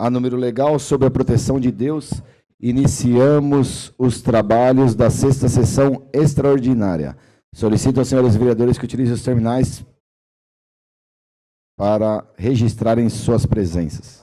a número legal, sob a proteção de Deus, iniciamos os trabalhos da 6ª sessão extraordinária. Solicito aos senhores vereadores que utilizem os terminais para registrarem suas presenças.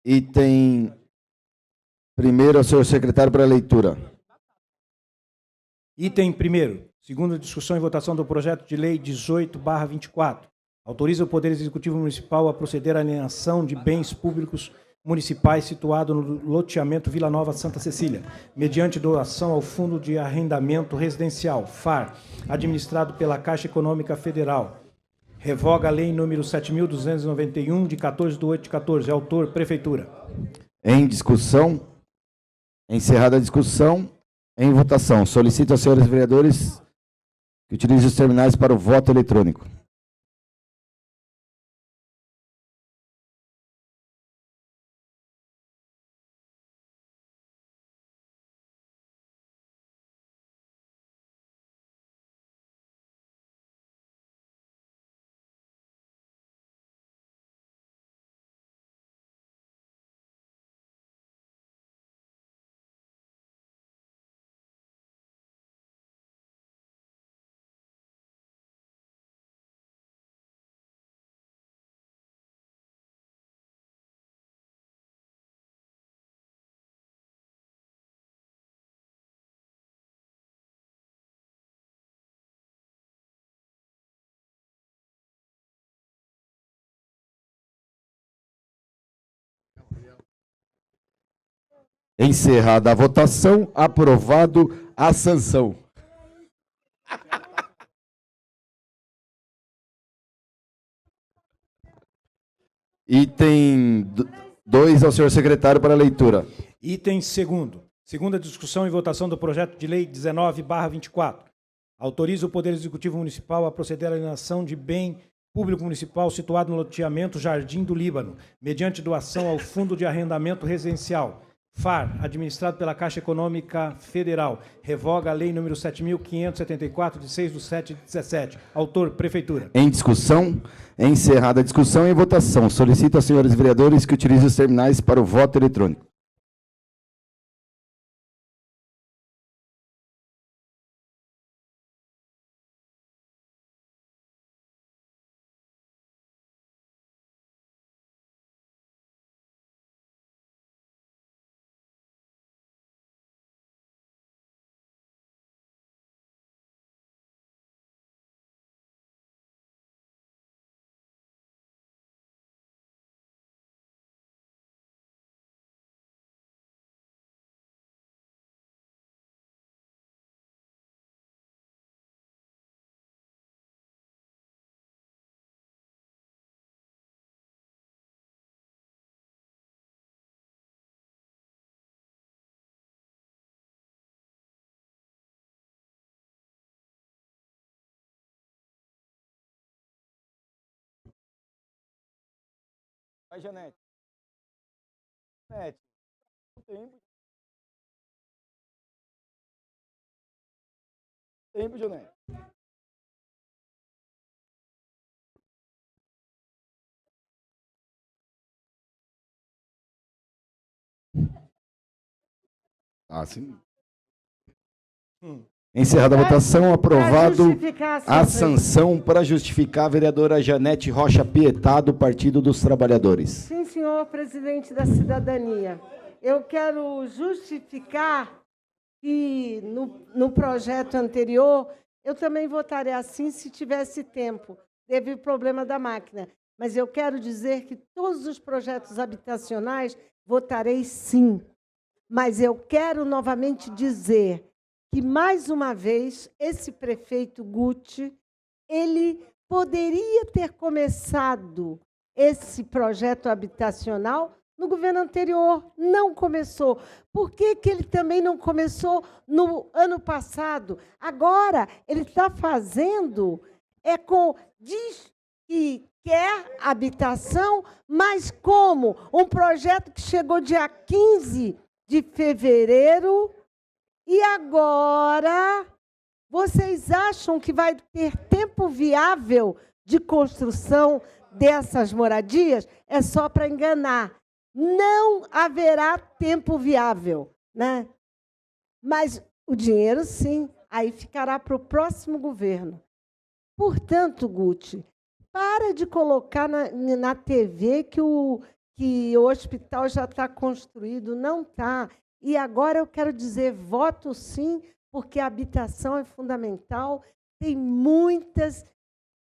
Item primeiro ao senhor secretário para leitura. Item primeiro. Segunda discussão e votação do projeto de lei 18/24. Autoriza o Poder Executivo Municipal a proceder à alienação de bens públicos municipais situado no loteamento Vila Nova Santa Cecília, mediante doação ao Fundo de Arrendamento Residencial, FAR, administrado pela Caixa Econômica Federal. Revoga a lei número 7.291, de 14/8/14. Autor, Prefeitura. Em discussão. Encerrada a discussão. Em votação. Solicito aos senhores vereadores que utilizem os terminais para o voto eletrônico. Encerrada a votação, aprovado a sanção. Item 2 ao senhor secretário para leitura. Item segundo. Segunda discussão e votação do projeto de lei 19/24. Autoriza o Poder Executivo Municipal a proceder à alienação de bem público municipal situado no loteamento Jardim do Líbano, mediante doação ao Fundo de Arrendamento Residencial, FAR, administrado pela Caixa Econômica Federal. Revoga a lei número 7.574, de 6/7/17. Autor, Prefeitura. Em discussão. Encerrada a discussão e votação. Solicito aos senhores vereadores que utilizem os terminais para o voto eletrônico. Vai, Janete. Janete. Tempo, Janete. Ah, sim. Encerrada a votação, aprovado a sanção para justificar a vereadora Janete Rocha Pietá, do Partido dos Trabalhadores. Sim, senhor presidente da Cidadania. Eu quero justificar que no projeto anterior eu também votaria assim se tivesse tempo. Teve o problema da máquina. Mas eu quero dizer que todos os projetos habitacionais votarei sim. Mas eu quero novamente dizer que, mais uma vez, esse prefeito Guti, ele poderia ter começado esse projeto habitacional no governo anterior. Não começou. Por que ele também não começou no ano passado? Agora, ele está fazendo, diz que quer habitação, mas como? Um projeto que chegou dia 15 de fevereiro e agora vocês acham que vai ter tempo viável de construção dessas moradias? É só para enganar. Não haverá tempo viável, né? Mas o dinheiro, sim, aí ficará para o próximo governo. Portanto, Guti, para de colocar na TV que o hospital já está construído. Não está. E agora eu quero dizer, voto sim, porque a habitação é fundamental. Tem muitas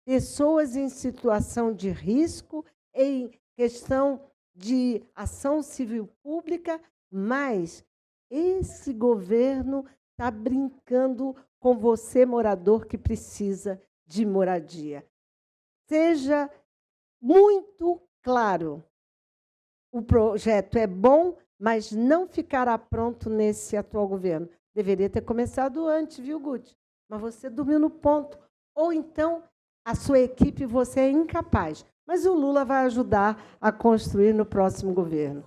pessoas em situação de risco, em questão de ação civil pública, mas esse governo está brincando com você, morador, que precisa de moradia. Seja muito claro. O projeto é bom, mas não ficará pronto nesse atual governo. Deveria ter começado antes, viu, Guti? Mas você dormiu no ponto. Ou então, a sua equipe, você é incapaz. Mas o Lula vai ajudar a construir no próximo governo.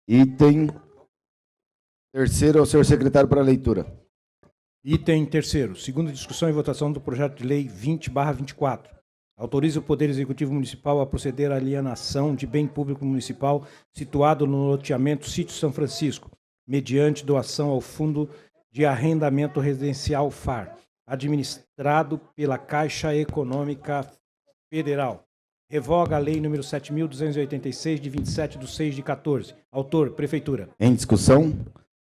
Item terceiro ao senhor secretário para leitura. Item terceiro. Segunda discussão e votação do projeto de lei 20/24. Autoriza o Poder Executivo Municipal a proceder à alienação de bem público municipal situado no loteamento Sítio São Francisco, mediante doação ao Fundo de Arrendamento Residencial FAR, administrado pela Caixa Econômica Federal. Revoga a Lei nº 7.286, de 27/6/14. Autor, Prefeitura. Em discussão?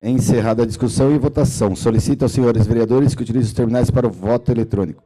Encerrada a discussão e votação. Solicito aos senhores vereadores que utilizem os terminais para o voto eletrônico.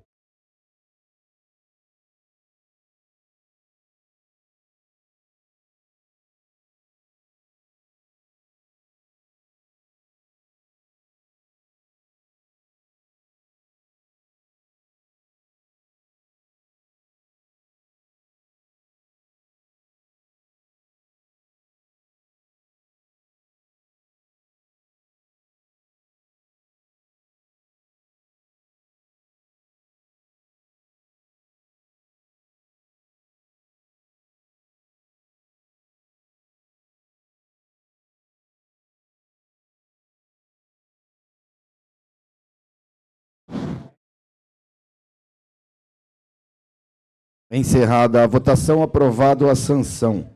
Encerrada a votação, aprovado a sanção.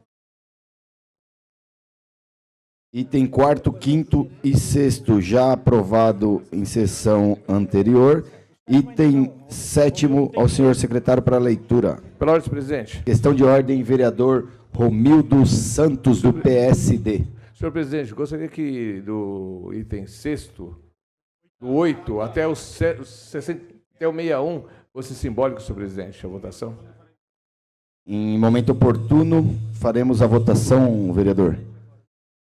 Item 4º, 5º e 6º, já aprovado em sessão anterior. Item 7º, ao senhor secretário para leitura. Pela ordem, presidente. Questão de ordem, vereador Romildo Santos, do PSD. Senhor presidente, gostaria que do item 6º, do 8 até o 61, fosse simbólico, senhor presidente, a votação. Em momento oportuno, faremos a votação, vereador,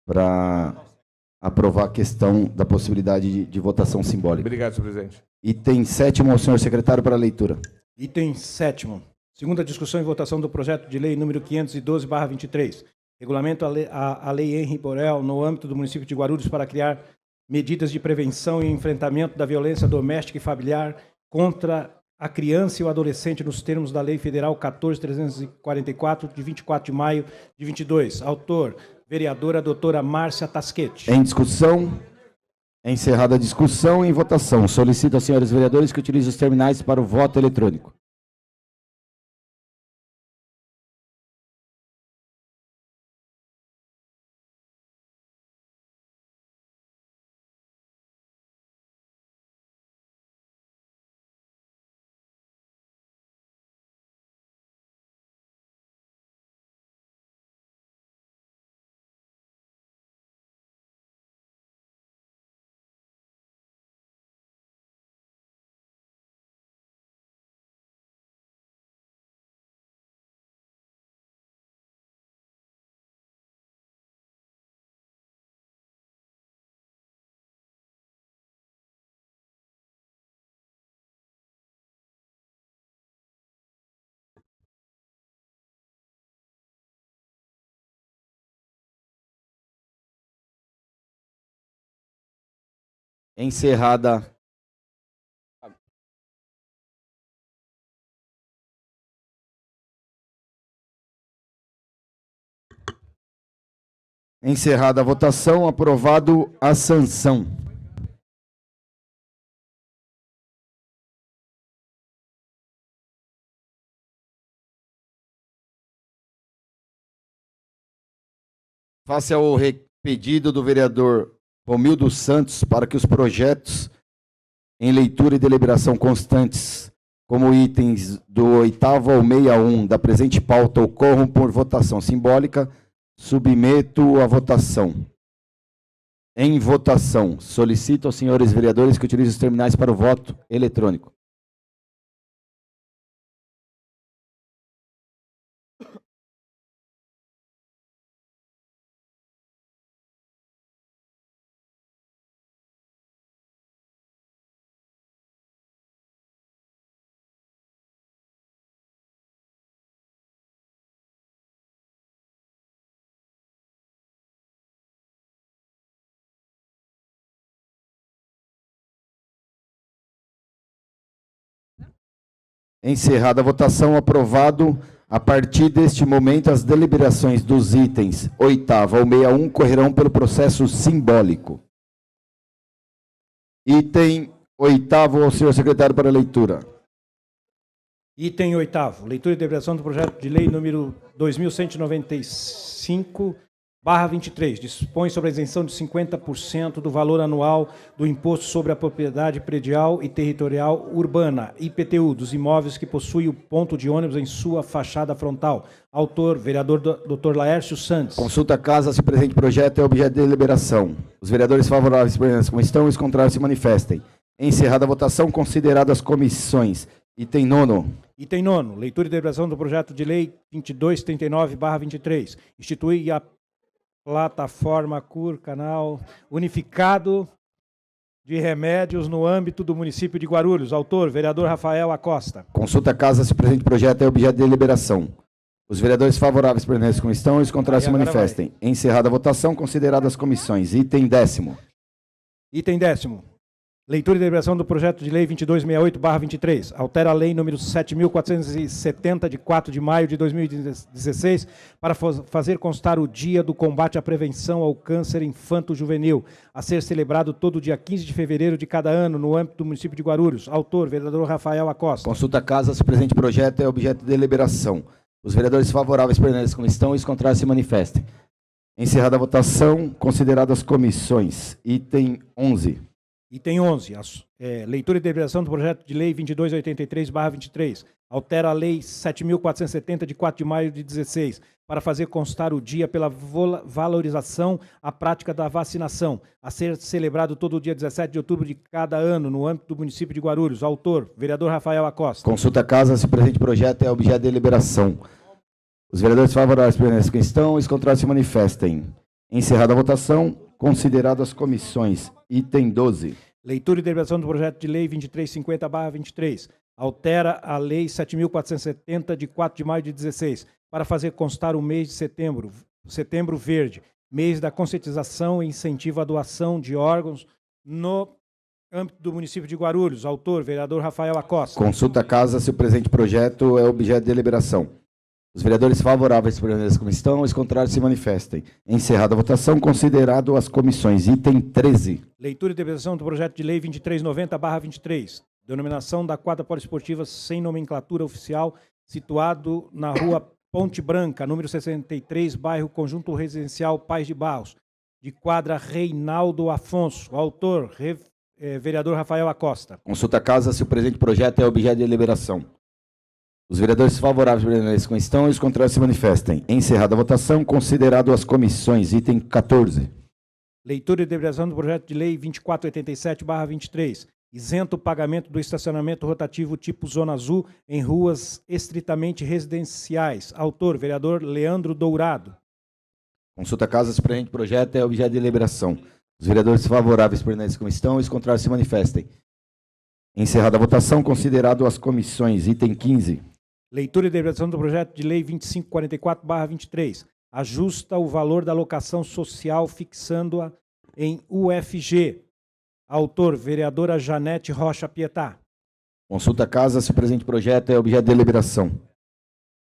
para aprovar a questão da possibilidade de votação simbólica. Obrigado, senhor presidente. Item 7º, ao senhor secretário para leitura. Item 7º. Segunda discussão e votação do projeto de lei número 512/23. Regulamento a lei Henri Borel no âmbito do município de Guarulhos para criar medidas de prevenção e enfrentamento da violência doméstica e familiar contra a criança e o adolescente nos termos da Lei Federal 14.344, de 24 de maio de 22. Autor, vereadora doutora Márcia Tasquete. Em discussão, encerrada a discussão, em votação. Solicito aos senhores vereadores que utilizem os terminais para o voto eletrônico. Encerrada. Encerrada a votação, aprovado a sanção. Face ao pedido do vereador Romildo Santos para que os projetos em leitura e deliberação constantes, como itens do 8º ao 61 da presente pauta, ocorram por votação simbólica, submeto a votação. Em votação, solicito aos senhores vereadores que utilizem os terminais para o voto eletrônico. Encerrada a votação, aprovado. A partir deste momento, as deliberações dos itens 8º ao 61 correrão pelo processo simbólico. Item 8º ao senhor secretário para leitura. Item 8º, leitura e deliberação do projeto de lei número 2195/23, dispõe sobre a isenção de 50% do valor anual do Imposto sobre a Propriedade Predial e Territorial Urbana, IPTU, dos imóveis que possuem o ponto de ônibus em sua fachada frontal. Autor, vereador Dr. Laércio Santos. Consulta a casa se o presente projeto é objeto de deliberação. Os vereadores favoráveis, como estão, e os contrários se manifestem. Encerrada a votação, consideradas as comissões. Item 9º. Item 9º, leitura e deliberação do projeto de lei 2239/23, institui a plataforma canal unificado de remédios no âmbito do município de Guarulhos. Autor, vereador Rafael Acosta. Consulta a casa se o presente projeto é objeto de deliberação. Os vereadores favoráveis permanecem como estão e os contrários se manifestem. Encerrada a votação, consideradas as comissões. Item 10º. Item 10º. Leitura e deliberação do projeto de lei 2268/23. Altera a lei número 7.470, de 4 de maio de 2016, para fazer constar o dia do combate à prevenção ao câncer infanto-juvenil, a ser celebrado todo dia 15 de fevereiro de cada ano, no âmbito do município de Guarulhos. Autor, vereador Rafael Acosta. Consulta a casa se o presente projeto é objeto de deliberação. Os vereadores favoráveis permanecem como estão e os contrários se manifestem. Encerrada a votação, consideradas as comissões. Item 11. Item 11, leitura e deliberação do projeto de lei 2283/23. Altera a lei 7.470, de 4 de maio de 16, para fazer constar o dia pela valorização à prática da vacinação, a ser celebrado todo dia 17 de outubro de cada ano, no âmbito do município de Guarulhos. Autor, vereador Rafael Acosta. Consulta a casa se o presente projeto é objeto de deliberação. Os vereadores favoráveis permanecem como estão e os contrários se manifestem. Encerrada a votação, consideradas as comissões. Item 12. Leitura e deliberação do projeto de lei 2350/23. Altera a lei 7.470, de 4 de maio de 16, para fazer constar o mês de setembro, Setembro Verde, mês da conscientização e incentivo à doação de órgãos no âmbito do município de Guarulhos. Autor, vereador Rafael Acosta. Consulta a casa se o presente projeto é objeto de deliberação. Os vereadores favoráveis permanecem como estão, os contrários se manifestem. Encerrada a votação, considerado as comissões. Item 13. Leitura e deliberação do projeto de lei 2390/23. Denominação da quadra poliesportiva sem nomenclatura oficial, situado na rua Ponte Branca, número 63, bairro Conjunto Residencial Paz de Barros, de quadra Reinaldo Afonso. Autor, vereador Rafael Acosta. Consulta a casa se o presente projeto é objeto de deliberação. Os vereadores favoráveis permanecem como estão e os contrários se manifestem. Encerrada a votação, considerado as comissões. Item 14. Leitura e deliberação do projeto de lei 2487/23. Isenta o pagamento do estacionamento rotativo tipo Zona Azul em ruas estritamente residenciais. Autor, vereador Leandro Dourado. Consulta a casa se o presente projeto é objeto de deliberação. Os vereadores favoráveis permanecem como estão e os contrários se manifestem. Encerrada a votação, considerado as comissões. Item 15. Leitura e deliberação do projeto de lei 2544/23. Ajusta o valor da locação social fixando-a em UFG Autor, vereadora Janete Rocha Pietá. Consulta a casa se o presente projeto é objeto de deliberação.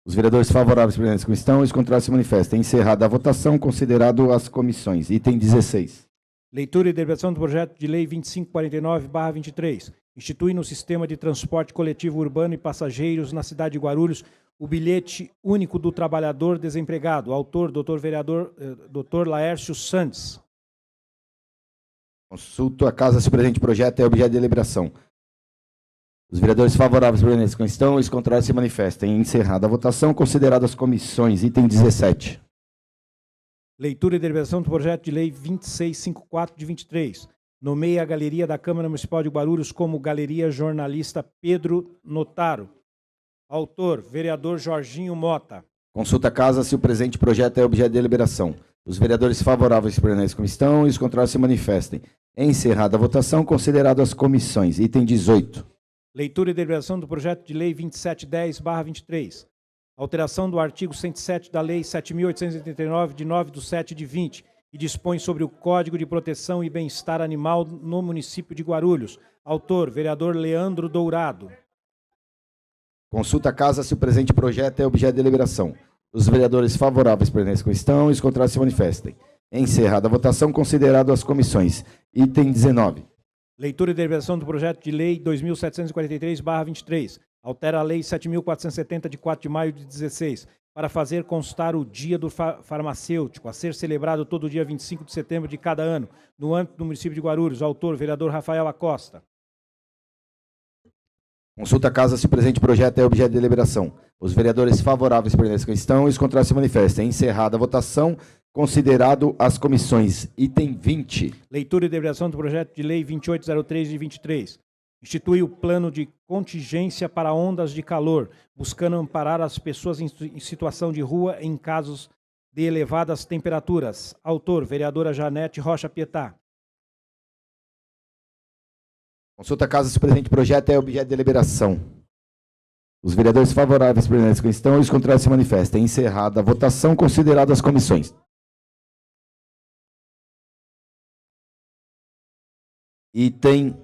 Os vereadores favoráveis à presente questão, os contrários se manifestam. Encerrada a votação, considerado as comissões. Item 16. Leitura e deliberação do projeto de lei 2549/23. Institui no sistema de transporte coletivo urbano e passageiros na cidade de Guarulhos o bilhete único do trabalhador desempregado. Autor, doutor vereador Dr. Laércio Santos. Consulto a casa se o presente projeto é objeto de deliberação. Os vereadores favoráveis à presente questão, os contrários se manifestem. Encerrada a votação, consideradas as comissões. Item 17. Leitura e deliberação do projeto de lei 2654/23. Nomeia a Galeria da Câmara Municipal de Guarulhos como Galeria Jornalista Pedro Notaro. Autor, vereador Jorginho Mota. Consulta a casa se o presente projeto é objeto de deliberação. Os vereadores favoráveis à presente questão, os contrários se manifestem. Encerrada a votação, considerado as comissões. Item 18. Leitura e deliberação do projeto de lei 2710/23. Alteração do artigo 107 da Lei 7.889, de 9/7/20, que dispõe sobre o Código de Proteção e Bem-Estar Animal no município de Guarulhos. Autor, vereador Leandro Dourado. Consulta a casa se o presente projeto é objeto de deliberação. Os vereadores favoráveis à presente questão, os contrários se manifestem. Encerrada a votação, considerado as comissões. Item 19. Leitura e deliberação do projeto de lei 2.743/23. Altera a lei 7.470, de 4 de maio de 16, para fazer constar o Dia do Farmacêutico, a ser celebrado todo dia 25 de setembro de cada ano, no âmbito do município de Guarulhos. Autor, vereador Rafael Acosta. Consulta a casa se o presente projeto é objeto de deliberação. Os vereadores favoráveis à presente questão, os contrários se manifestem. Encerrada a votação, considerado as comissões. Item 20. Leitura e deliberação do projeto de lei 2803/23. Institui o plano de contingência para ondas de calor, buscando amparar as pessoas em situação de rua em casos de elevadas temperaturas. Autor, vereadora Janete Rocha Pietá. Consulta a casa se o presente projeto é objeto de deliberação. Os vereadores favoráveis à presente questão, os contrários se manifestem. Encerrada a votação, considerado as comissões. Item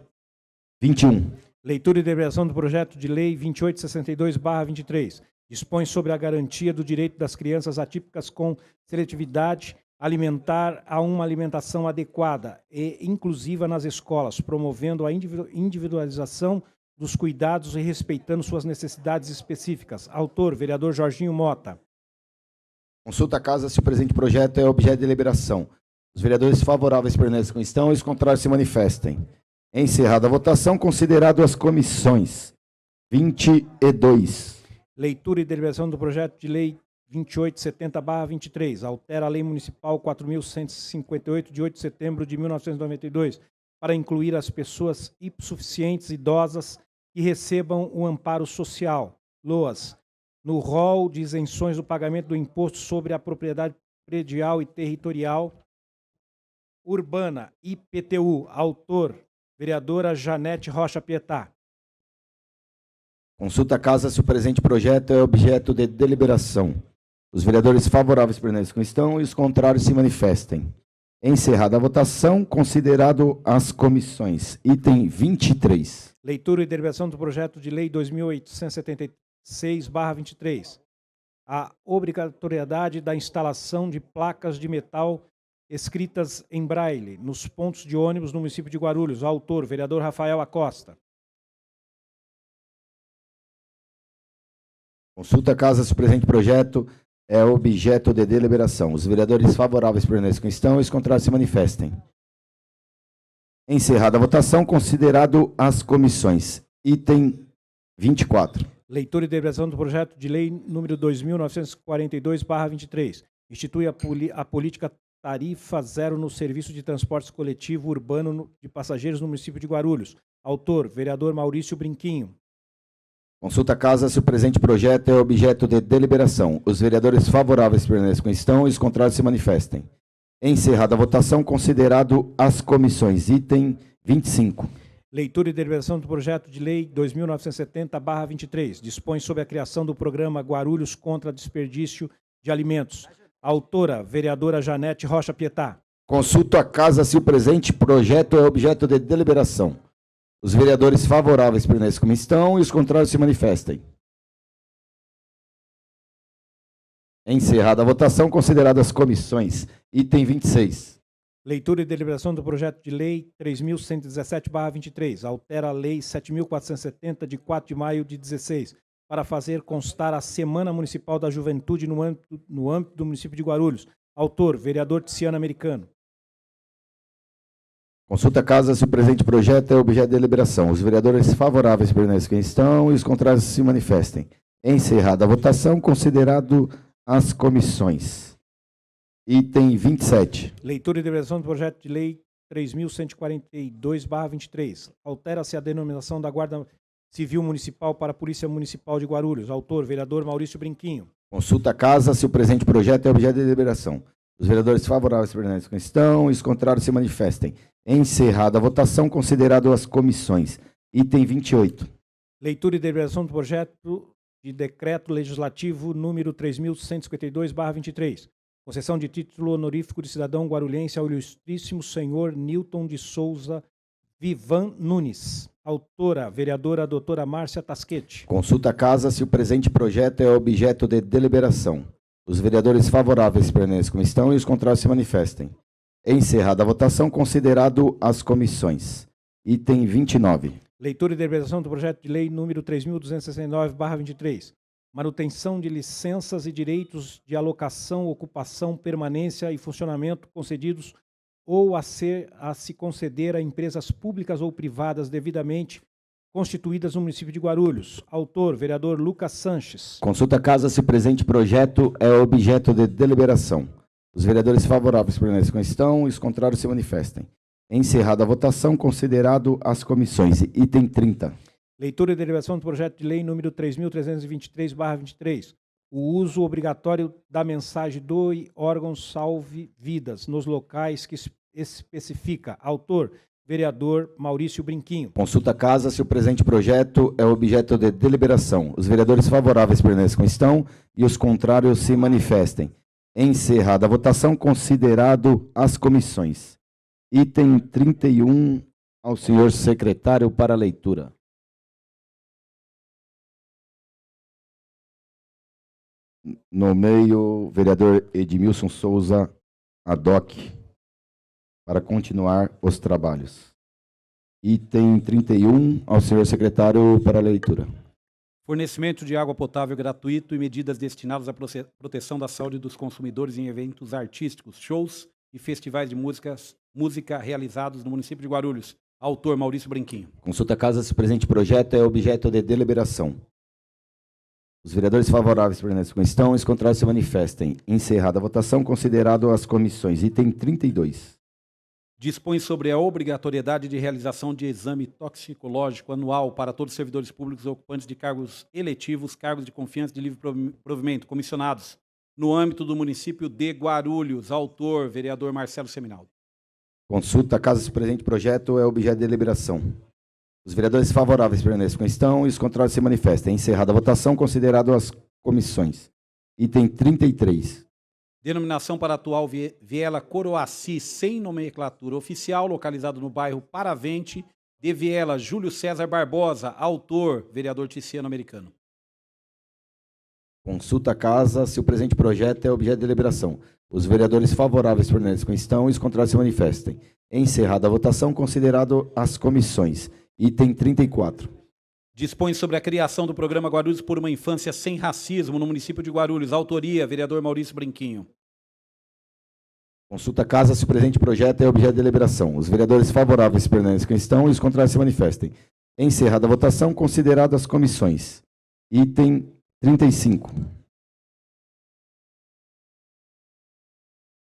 21. Leitura e deliberação do projeto de lei 2862/23. Dispõe sobre a garantia do direito das crianças atípicas com seletividade alimentar a uma alimentação adequada e inclusiva nas escolas, promovendo a individualização dos cuidados e respeitando suas necessidades específicas. Autor, vereador Jorginho Mota. Consulta a casa se o presente projeto é objeto de deliberação. Os vereadores favoráveis permanecem com questão e os contrários se manifestem. Encerrada a votação, considerado as comissões. 22. Leitura e deliberação do projeto de lei 2870/23. Altera a Lei Municipal 4.158, de 8 de setembro de 1992, para incluir as pessoas hipossuficientes idosas que recebam o amparo social, LOAS, no rol de isenções do pagamento do Imposto sobre a Propriedade Predial e Territorial Urbana, IPTU. Autor, vereadora Janete Rocha Pietá. Consulta a casa se o presente projeto é objeto de deliberação. Os vereadores favoráveis permanecem com questão e os contrários se manifestem. Encerrada a votação, considerado as comissões. Item 23. Leitura e deliberação do projeto de lei 2876/23. A obrigatoriedade da instalação de placas de metal escritas em braille nos pontos de ônibus no município de Guarulhos. Autor, vereador Rafael Acosta. Consulta a casa se o presente projeto é objeto de deliberação. Os vereadores favoráveis permanecem com questão e os contrários se manifestem. Encerrada a votação, considerado as comissões. Item 24. Leitura e deliberação do projeto de lei número 2942/23. Institui a política tarifa zero no serviço de transporte coletivo urbano de passageiros no município de Guarulhos. Autor, vereador Maurício Brinquinho. Consulta a casa se o presente projeto é objeto de deliberação. Os vereadores favoráveis permanecem com questão e os contrários se manifestem. Encerrada a votação, considerado as comissões. Item 25. Leitura e deliberação do projeto de lei 2970/23. Dispõe sobre a criação do programa Guarulhos contra Desperdício de Alimentos. Autora, vereadora Janete Rocha Pietá. Consulto a casa se o presente projeto é objeto de deliberação. Os vereadores favoráveis permanecem como estão e os contrários se manifestem. Encerrada a votação, consideradas as comissões. Item 26. Leitura e deliberação do projeto de lei 3.117/23. Altera a lei 7.470, de 4 de maio de 16, para fazer constar a Semana Municipal da Juventude no âmbito do município de Guarulhos. Autor, vereador Tiziano Americano. Consulta a casa se o presente projeto é objeto de deliberação. Os vereadores favoráveis permanecem como estão e os contrários se manifestem. Encerrada a votação, considerado as comissões. Item 27. Leitura e deliberação do projeto de lei 3.142/23. Altera-se a denominação da Guarda Civil Municipal para a Polícia Municipal de Guarulhos. Autor, vereador Maurício Brinquinho. Consulta a casa se o presente projeto é objeto de deliberação. Os vereadores favoráveis permanecem como estão e os contrários se manifestem. Encerrada a votação, considerado as comissões. Item 28. Leitura e deliberação do projeto de decreto legislativo número 3.152/23. Concessão de título honorífico de cidadão guarulhense ao ilustríssimo senhor Newton de Souza Vivan Nunes. Autora, vereadora doutora Márcia Tasquete. Consulta a casa se o presente projeto é objeto de deliberação. Os vereadores favoráveis permanecem como estão e os contrários se manifestem. Encerrada a votação, considerado as comissões. Item 29. Leitura e deliberação do projeto de lei número 3.269/23. Manutenção de licenças e direitos de alocação, ocupação, permanência e funcionamento concedidos ou a se conceder a empresas públicas ou privadas devidamente constituídas no município de Guarulhos. Autor, vereador Lucas Sanches. Consulta a casa se o presente projeto é objeto de deliberação. Os vereadores favoráveis permanecem como estão e os contrários se manifestem. Encerrada a votação, considerado as comissões. Item 30. Leitura e deliberação do projeto de lei número 3.323/23. O uso obrigatório da mensagem Doe órgãos salve vidas nos locais que especifica. Autor, vereador Maurício Brinquinho. Consulta a casa se o presente projeto é objeto de deliberação. Os vereadores favoráveis permanecem como estão e os contrários se manifestem. Encerrada a votação, considerado as comissões. Item 31, ao senhor secretário para a leitura. Nomeio vereador Edmilson Souza Adoc para continuar os trabalhos. Item 31, ao senhor secretário para a leitura. Fornecimento de água potável gratuito e medidas destinadas à proteção da saúde dos consumidores em eventos artísticos, shows e festivais de música realizados no município de Guarulhos. Autor, Maurício Brinquinho. Consulta a casa se o presente projeto é objeto de deliberação. Os vereadores favoráveis permanecem como estão e os contrários se manifestem. Encerrada a votação, considerado as comissões. Item 32. Dispõe sobre a obrigatoriedade de realização de exame toxicológico anual para todos os servidores públicos ocupantes de cargos eletivos, cargos de confiança de livre provimento, comissionados, no âmbito do município de Guarulhos. Autor, vereador Marcelo Seminaldo. Consulta a casa se o presente projeto é objeto de deliberação. Os vereadores favoráveis permanecem como estão e os contrários se manifestem. Encerrada a votação, considerado as comissões. Item 33. Denominação para a atual Viela Coroaci, sem nomenclatura oficial, localizado no bairro Paravente, de Viela Júlio César Barbosa. Autor, vereador Tiziano Americano. Consulta a casa se o presente projeto é objeto de deliberação. Os vereadores favoráveis permanecem como estão e os contrários se manifestem. Encerrada a votação, considerado as comissões. Item 34. Dispõe sobre a criação do programa Guarulhos por uma Infância Sem Racismo no município de Guarulhos. Autoria, vereador Maurício Brinquinho. Consulta a casa se o presente projeto é objeto de deliberação. Os vereadores favoráveis permanecem como estão e os contrários se manifestem. Encerrada a votação, considerado as comissões. Item 35.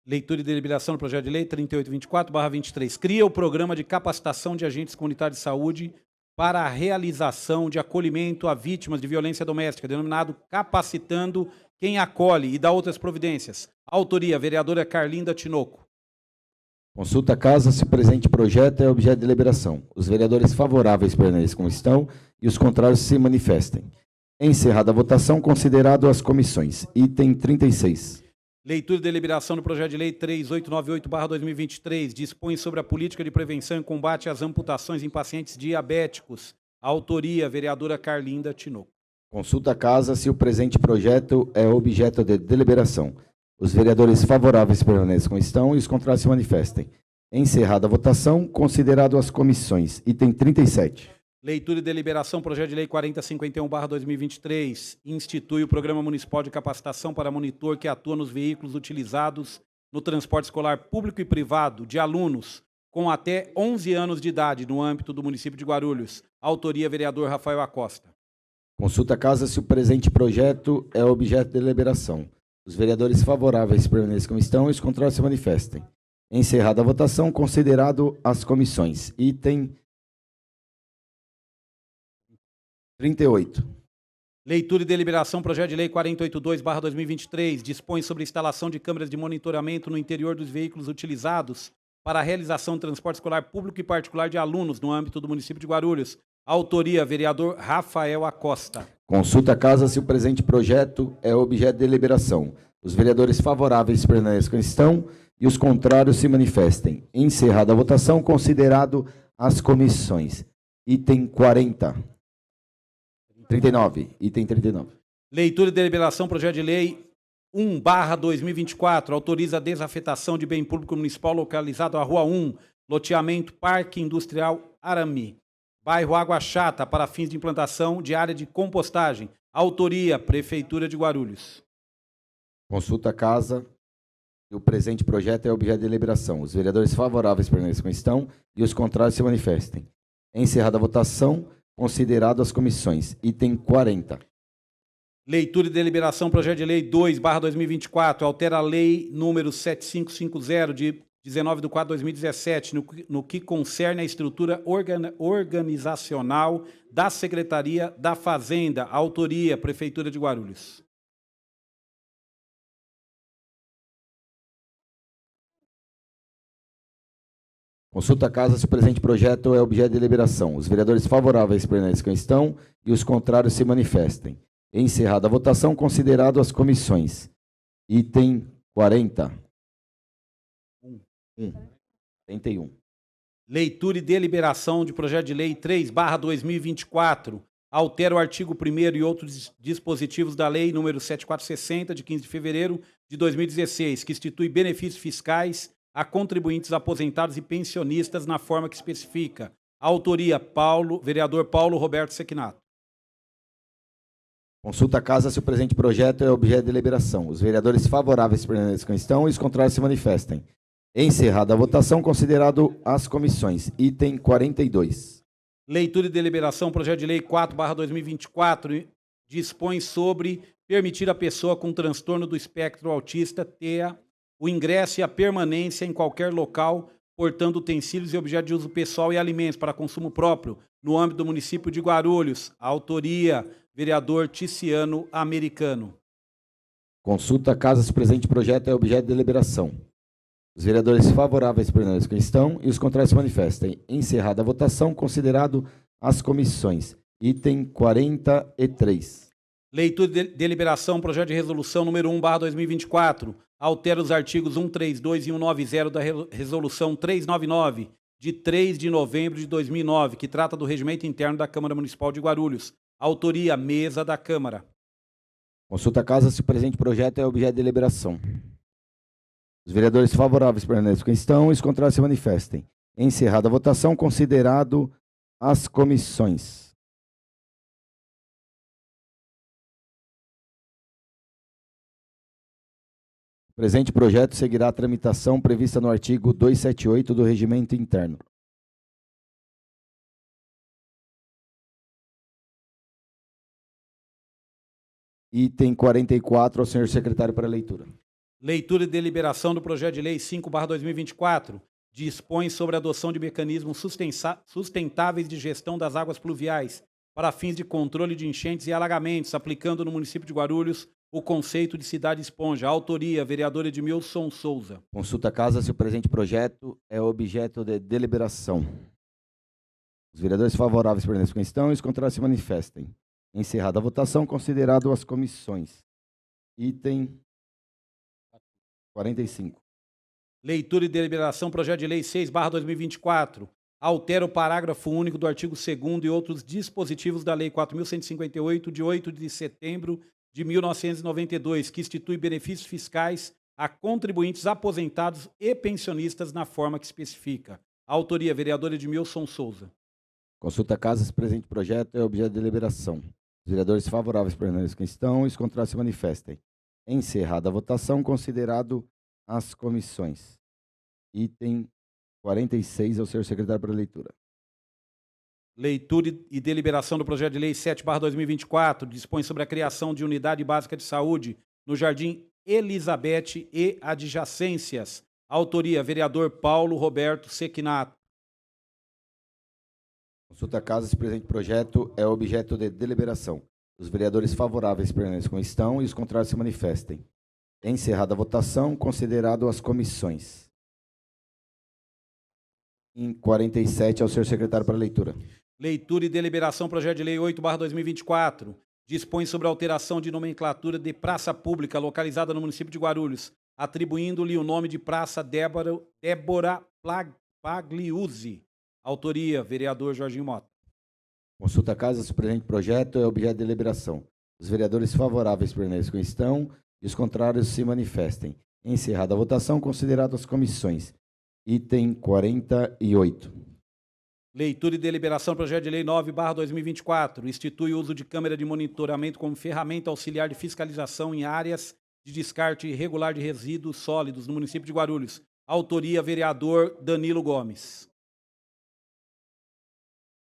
Leitura e deliberação do projeto de lei 3824/23. Cria o programa de capacitação de agentes comunitários de saúde para a realização de acolhimento a vítimas de violência doméstica, denominado Capacitando Quem Acolhe, e dá outras providências. Autoria, vereadora Carlinda Tinoco. Consulta a casa se o presente projeto é objeto de deliberação. Os vereadores favoráveis permanecem como estão e os contrários se manifestem. Encerrada a votação, considerado as comissões. Item 36. Leitura e deliberação do projeto de lei 3898/2023, dispõe sobre a política de prevenção e combate às amputações em pacientes diabéticos. Autoria, vereadora Carlinda Tinoco. Consulta a casa se o presente projeto é objeto de deliberação. Os vereadores favoráveis permaneçam como estão e os contrários se manifestem. Encerrada a votação, considerado as comissões. Item 37. Leitura e deliberação, projeto de lei 4051/2023, institui o Programa Municipal de Capacitação para monitor que atua nos veículos utilizados no transporte escolar público e privado de alunos com até 11 anos de idade no âmbito do município de Guarulhos. Autoria, vereador Rafael Acosta. Consulta a casa se o presente projeto é objeto de deliberação. Os vereadores favoráveis permaneçam como estão e os contrários se manifestem. Encerrada a votação, considerado as comissões. Item 38. Leitura e deliberação, projeto de lei 4082/2023, dispõe sobre a instalação de câmeras de monitoramento no interior dos veículos utilizados para a realização de transporte escolar público e particular de alunos no âmbito do município de Guarulhos. Autoria, vereador Rafael Acosta. Consulta a casa se o presente projeto é objeto de deliberação. Os vereadores favoráveis permaneçam como estão e os contrários se manifestem. Encerrada a votação, considerado as comissões. Item 39. Item 39. Leitura e deliberação, projeto de lei 1/2024, autoriza a desafetação de bem público municipal localizado à Rua 1, loteamento Parque Industrial Arami, bairro Água Chata, para fins de implantação de área de compostagem. Autoria, Prefeitura de Guarulhos. Consulta a casa e o presente projeto é objeto de deliberação. Os vereadores favoráveis permaneçam como estão e os contrários se manifestem. Encerrada a votação, considerado as comissões. Item 40. Leitura e deliberação, projeto de lei 2/2024, altera a lei número 7550 de 19/4/2017, no que concerne a estrutura organizacional da Secretaria da Fazenda. Autoria, Prefeitura de Guarulhos. Consulta a casa se o presente projeto é objeto de deliberação. Os vereadores favoráveis permaneçam como estão e os contrários se manifestem. Encerrada a votação, considerado as comissões. Item 40. 41. Leitura e deliberação de projeto de lei 3/2024, altera o artigo 1º e outros dispositivos da lei número 7460, de 15 de fevereiro de 2016, que institui benefícios fiscais a contribuintes aposentados e pensionistas na forma que especifica. Autoria, vereador Paulo Roberto Sequinato. Consulta a casa se o presente projeto é objeto de deliberação. Os vereadores favoráveis permaneçam como estão e os contrários se manifestem. Encerrada a votação, considerado as comissões. Item 42. Leitura e deliberação, projeto de lei 4/2024, dispõe sobre permitir à pessoa com transtorno do espectro autista ter o ingresso e a permanência em qualquer local, portando utensílios e objetos de uso pessoal e alimentos para consumo próprio, no âmbito do município de Guarulhos. Autoria, vereador Ticiano Americano. Consulta a casa se o presente projeto é objeto de deliberação. Os vereadores favoráveis permaneçam como estão e os contrários se manifestem. Encerrada a votação, considerado as comissões. Item 43. Leitura e deliberação, projeto de resolução número 1/2024, altera os artigos 132 e 190 da resolução 399, de 3 de novembro de 2009, que trata do regimento interno da Câmara Municipal de Guarulhos. Autoria, mesa da Câmara. Consulta a casa se o presente projeto é objeto de deliberação. Os vereadores favoráveis permaneçam como estão e os contrários se manifestem. Encerrada a votação, considerado as comissões. O presente projeto seguirá a tramitação prevista no artigo 278 do Regimento Interno. Item 44, ao senhor secretário para leitura. Leitura e deliberação do projeto de lei 5/2024, dispõe sobre a adoção de mecanismos sustentáveis de gestão das águas pluviais para fins de controle de enchentes e alagamentos, aplicando no município de Guarulhos o conceito de cidade esponja. Autoria, vereador Edmilson Souza. Consulta a casa se o presente projeto é objeto de deliberação. Os vereadores favoráveis permaneçam como estão e os contrários se manifestem. Encerrada a votação, considerado as comissões. Item 45. Leitura e deliberação, projeto de lei 6/2024. Altera o parágrafo único do artigo 2º e outros dispositivos da Lei 4.158, de 8 de setembro de 1992, que institui benefícios fiscais a contribuintes aposentados e pensionistas na forma que especifica. Autoria, vereador Edmilson Souza. Consulta casas, presente projeto é objeto de deliberação. Os vereadores favoráveis permaneçam como estão e os contrários se manifestem. Encerrada a votação, considerado as comissões. Item 46 ao senhor secretário para leitura. Leitura e deliberação do projeto de lei 7/2024, dispõe sobre a criação de unidade básica de saúde no Jardim Elizabeth e adjacências. Autoria, vereador Paulo Roberto Sequinato. Consulta casas, presente projeto é objeto de deliberação. Os vereadores favoráveis permaneçam como estão e os contrários se manifestem. Encerrada a votação, considerado as comissões. Em 47 ao senhor secretário para leitura. Leitura e deliberação, projeto de lei 8/2024, dispõe sobre a alteração de nomenclatura de praça pública localizada no município de Guarulhos, atribuindo-lhe o nome de Praça Débora Pagliuzzi. Autoria, vereador Jorginho Mota. Consulta casas, presente projeto é objeto de deliberação. Os vereadores favoráveis permaneçam como estão e os contrários se manifestem. Encerrada a votação, considerado as comissões. Item 48. Leitura e deliberação, projeto de lei 9/2024, institui o uso de câmera de monitoramento como ferramenta auxiliar de fiscalização em áreas de descarte irregular de resíduos sólidos no município de Guarulhos. Autoria, vereador Danilo Gomes.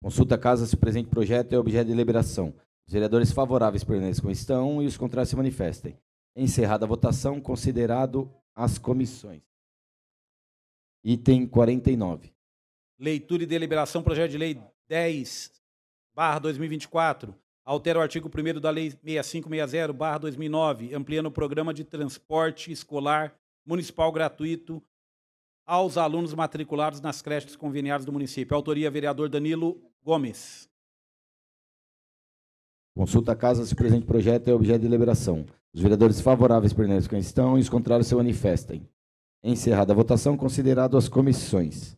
Consulta casas, se o presente projeto é objeto de deliberação. Os vereadores favoráveis permaneçam como estão e os contrários se manifestem. Encerrada a votação, considerado as comissões. Item 49. Leitura e deliberação, projeto de lei 10/2024, altera o artigo 1º da lei 6560/2009, ampliando o programa de transporte escolar municipal gratuito aos alunos matriculados nas creches conveniadas do município. Autoria, vereador Danilo Gomes. Consulta casas, se o presente projeto é objeto de deliberação. Os vereadores favoráveis permaneçam como estão e os contrários se manifestem. Encerrada a votação, considerado as comissões.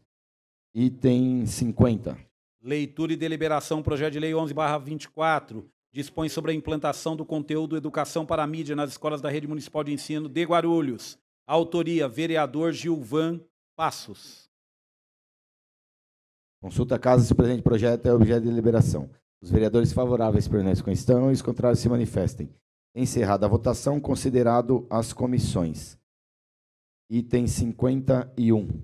Item 50. Leitura e deliberação, projeto de lei 11/24, dispõe sobre a implantação do conteúdo Educação para a Mídia nas escolas da Rede Municipal de Ensino de Guarulhos. Autoria, vereador Gilvan Passos. Consulta casas, se o presente projeto é objeto de deliberação. Os vereadores favoráveis permaneçam como estão e os contrários se manifestem. Encerrada a votação, considerado as comissões. Item 51.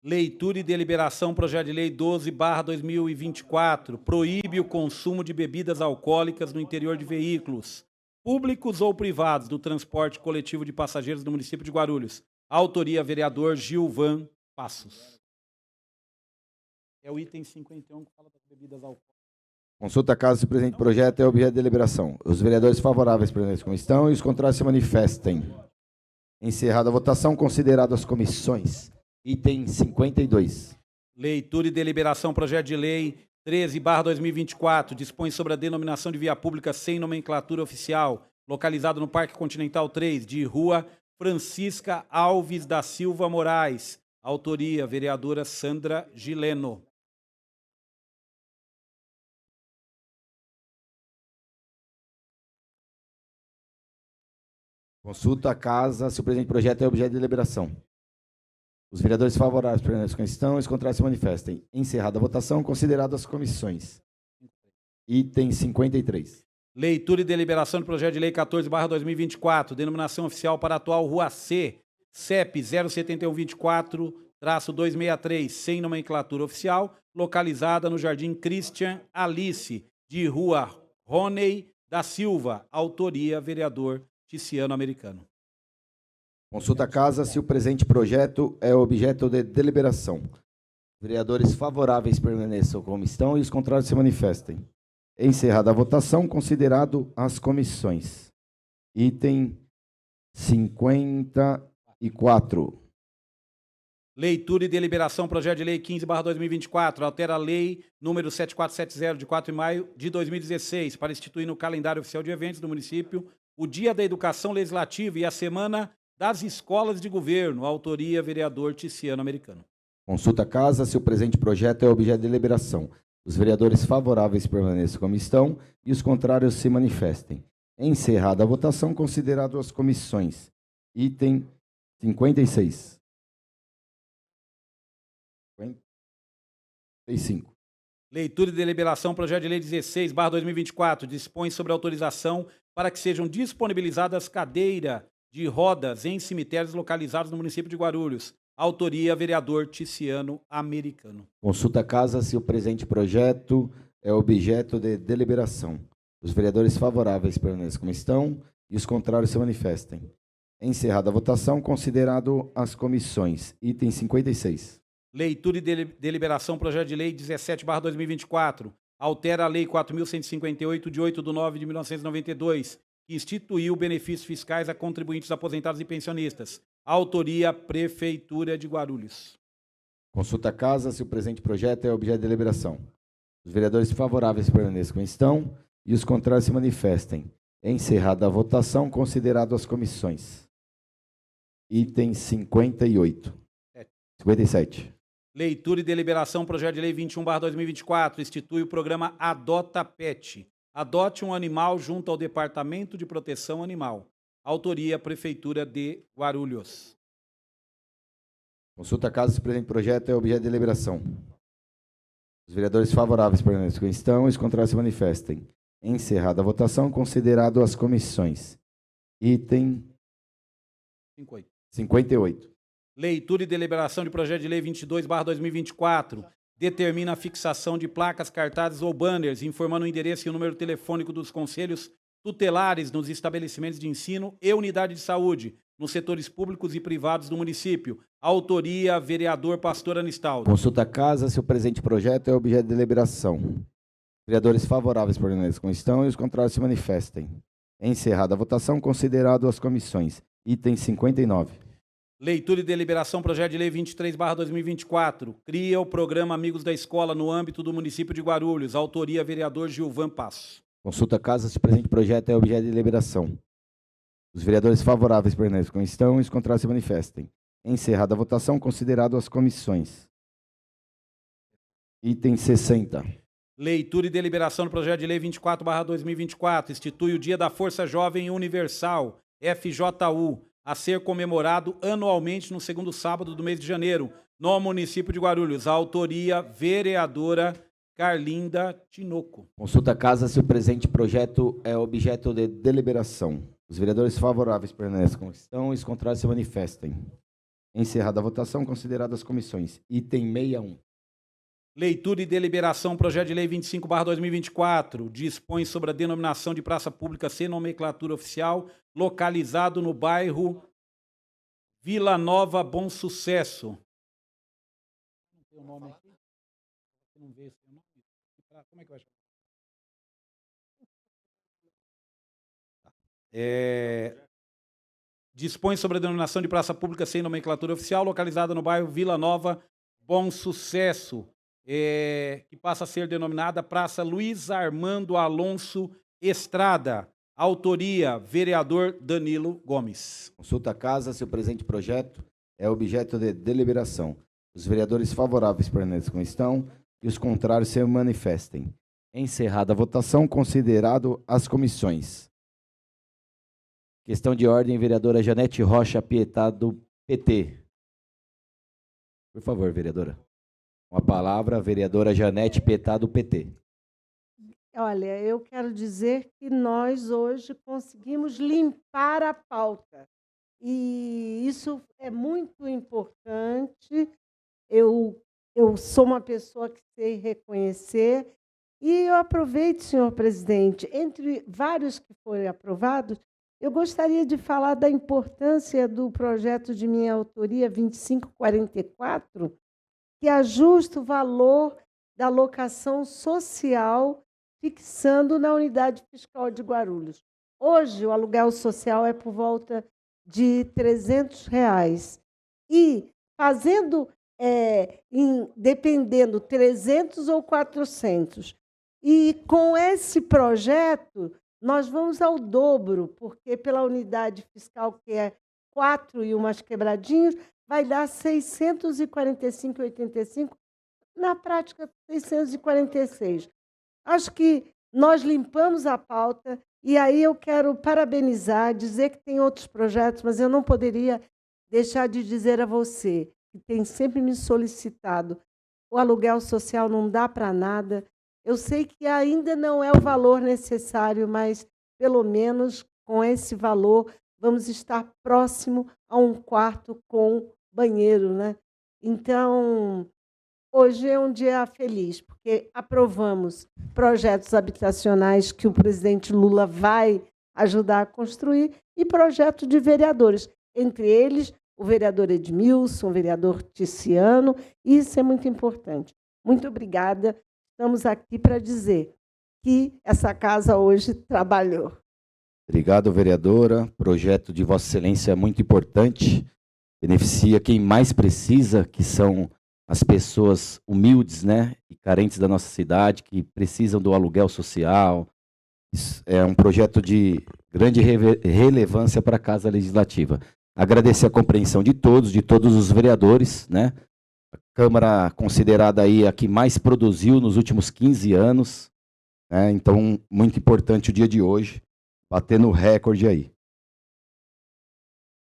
Leitura e deliberação, projeto de lei 12/2024, proíbe o consumo de bebidas alcoólicas no interior de veículos, públicos ou privados, do transporte coletivo de passageiros do município de Guarulhos. Autoria, vereador Gilvan Passos. É o item 51 que fala das bebidas alcoólicas. Consulta caso se o presente projeto é objeto de deliberação. Os vereadores favoráveis permaneçam como estão e os contrários se manifestem. Encerrada a votação, considerado as comissões. Item 52. Leitura e deliberação, projeto de lei 13/2024, dispõe sobre a denominação de via pública sem nomenclatura oficial, localizado no Parque Continental 3, de Rua Francisca Alves da Silva Moraes. Autoria, vereadora Sandra Gileno. Consulta a casa se o presente projeto é objeto de deliberação. Os vereadores favoráveis permanecem como estão e os contrários se manifestem. Encerrada a votação, considerado as comissões. Item 53. Leitura e deliberação do projeto de lei 14/2024, denominação oficial para a atual Rua C, CEP 07124-263, sem nomenclatura oficial, localizada no Jardim Christian Alice, de Rua Roney da Silva. Autoria, vereador Ticiano Americano. Consulta a casa se o presente projeto é objeto de deliberação. Vereadores favoráveis permaneçam como estão e os contrários se manifestem. Encerrada a votação, considerado as comissões. Item 54. Leitura e deliberação, projeto de lei 15/2024, altera a lei número 7470, de 4 de maio de 2016, para instituir no calendário oficial de eventos do município o Dia da Educação Legislativa e a Semana das escolas de governo. Autoria, vereador Ticiano Americano. Consulta a casa se o presente projeto é objeto de deliberação. Os vereadores favoráveis permaneçam como estão e os contrários se manifestem. Encerrada a votação, considerado as comissões. Item 56. 55. Leitura e deliberação, projeto de lei 16/2024, dispõe sobre autorização para que sejam disponibilizadas cadeiras de rodas em cemitérios localizados no município de Guarulhos. Autoria, vereador Ticiano Americano. Consulta a casa se o presente projeto é objeto de deliberação. Os vereadores favoráveis permaneçam como estão e os contrários se manifestem. Encerrada a votação, considerado as comissões. Item 56. Leitura e deliberação, projeto de lei 17/2024, altera a lei 4.158, de 8/9/1992, que instituiu benefícios fiscais a contribuintes aposentados e pensionistas. Autoria, Prefeitura de Guarulhos. Consulta a casa se o presente projeto é objeto de deliberação. Os vereadores favoráveis permaneçam como estão e os contrários se manifestem. Encerrada a votação, considerado as comissões. Item 58. 57. Leitura e deliberação, projeto de lei 21/2024, institui o programa Adota Pet. Adote um animal junto ao Departamento de Proteção Animal. Autoria, Prefeitura de Guarulhos. Consulta a casa se o presente projeto é objeto de deliberação. Os vereadores favoráveis permaneçam como estão e os contrários se manifestem. Encerrada a votação, considerado as comissões. Item 58. Leitura e deliberação de projeto de lei 22/2024, determina a fixação de placas, cartazes ou banners informando o endereço e o número telefônico dos conselhos tutelares nos estabelecimentos de ensino e unidade de saúde, nos setores públicos e privados do município. Autoria, vereador Pastor Anistaldo. Consulta a casa se o presente projeto é objeto de deliberação. Vereadores favoráveis permaneçam como estão e os contrários se manifestem. Encerrada a votação, considerado as comissões. Item 59. Leitura e deliberação, projeto de lei 23/2024, cria o programa Amigos da Escola no âmbito do município de Guarulhos. Autoria, vereador Gilvan Passo. Consulta a casa se o presente projeto é objeto de deliberação. Os vereadores favoráveis permaneçam como estão e os contrários se manifestem. Encerrada a votação, considerado as comissões. Item 60. Leitura e deliberação do projeto de lei 24/2024, institui o Dia da Força Jovem Universal, FJU, a ser comemorado anualmente no segundo sábado do mês de janeiro, no município de Guarulhos. A autoria, vereadora Carlinda Tinoco. Consulta a casa se o presente projeto é objeto de deliberação. Os vereadores favoráveis permaneçam como estão e os contrários se manifestem. Encerrada a votação, consideradas as comissões. Item 61. Leitura e deliberação, projeto de lei 25/2024, dispõe sobre a denominação de praça pública sem nomenclatura oficial, localizado no bairro Vila Nova Bom Sucesso. Não tem o nome aqui? Não vê esse nome? Como é que vai chamar? Dispõe sobre a denominação de praça pública sem nomenclatura oficial, localizada no bairro Vila Nova Bom Sucesso, que passa a ser denominada Praça Luiz Armando Alonso Estrada. Autoria, vereador Danilo Gomes. Consulta a casa se o presente projeto é objeto de deliberação. Os vereadores favoráveis permaneçam como estão e os contrários se manifestem. Encerrada a votação, considerado as comissões. Questão de ordem, vereadora Janete Rocha Pietá, do PT. Por favor, vereadora. Com a palavra, vereadora Janete Pietá, do PT. Olha, eu quero dizer que nós hoje conseguimos limpar a pauta. E isso é muito importante. Eu sou uma pessoa que sei reconhecer. E eu aproveito, senhor presidente, entre vários que foram aprovados, eu gostaria de falar da importância do projeto de minha autoria 2544, que ajusta o valor da locação social fixando na unidade fiscal de Guarulhos. Hoje, o aluguel social é por volta de R$ 300. E fazendo, dependendo, 300 ou 400. E com esse projeto, nós vamos ao dobro, porque pela unidade fiscal, que é 4 e umas quebradinhos, vai dar 645,85, na prática 646. Acho que nós limpamos a pauta e aí eu quero parabenizar, dizer que tem outros projetos, mas eu não poderia deixar de dizer a você, que tem sempre me solicitado, o aluguel social não dá para nada. Eu sei que ainda não é o valor necessário, mas pelo menos com esse valor vamos estar próximo a um quarto com banheiro, né? Então, hoje é um dia feliz, porque aprovamos projetos habitacionais que o presidente Lula vai ajudar a construir e projetos de vereadores, entre eles o vereador Edmilson, o vereador Ticiano, e isso é muito importante. Muito obrigada. Estamos aqui para dizer que essa casa hoje trabalhou. Obrigado, vereadora. O projeto de Vossa Excelência é muito importante, beneficia quem mais precisa, que são as pessoas humildes, né, e carentes da nossa cidade, que precisam do aluguel social. Isso é um projeto de grande relevância para a Casa Legislativa. Agradecer a compreensão de todos os vereadores, né? A Câmara considerada aí a que mais produziu nos últimos 15 anos, né? Então, muito importante o dia de hoje, batendo recorde aí.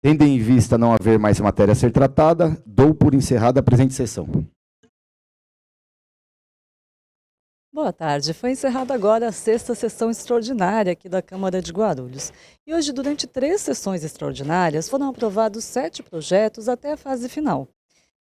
Tendo em vista não haver mais matéria a ser tratada, dou por encerrada a presente sessão. Boa tarde. Foi encerrada agora a 6ª sessão extraordinária aqui da Câmara de Guarulhos. E hoje, durante 3 sessões extraordinárias, foram aprovados 7 projetos até a fase final.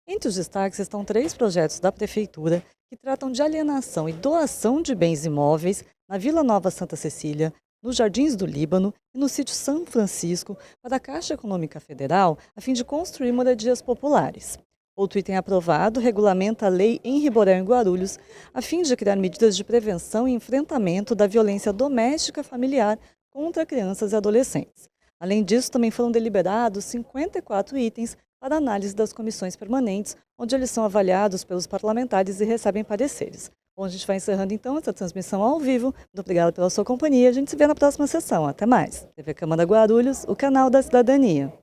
Entre os destaques estão 3 projetos da Prefeitura que tratam de alienação e doação de bens imóveis na Vila Nova Santa Cecília, nos Jardins do Líbano e no sítio São Francisco para a Caixa Econômica Federal, a fim de construir moradias populares. Outro item aprovado regulamenta a lei Henri Borel em Guarulhos, a fim de criar medidas de prevenção e enfrentamento da violência doméstica familiar contra crianças e adolescentes. Além disso, também foram deliberados 54 itens para análise das comissões permanentes, onde eles são avaliados pelos parlamentares e recebem pareceres. Bom, a gente vai encerrando então essa transmissão ao vivo. Muito obrigada pela sua companhia. A gente se vê na próxima sessão. Até mais. TV Câmara Guarulhos, o canal da cidadania.